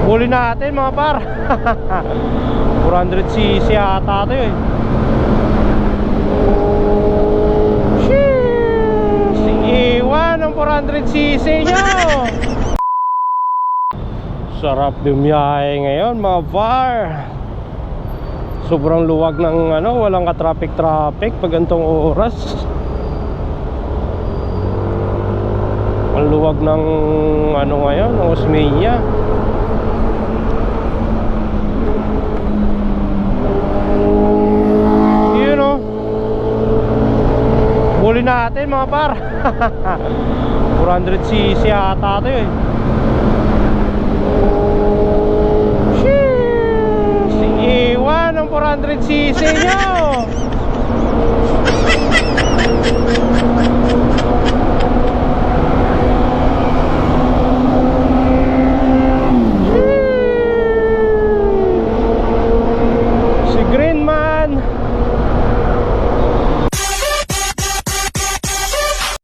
Huli natin mga par. 400cc ata ito eh. Sheesh! Iwan ang 400cc nyo. Sarap bumiyahe ngayon mga par. Sobrang luwag ng walang ka-traffic pag gantong oras. Ang luwag ng ngayon, ng Osmeña. Yun o. Huli natin mga par. 400cc ata ito eh. Sheesh! Iwan ang 400cc nyo.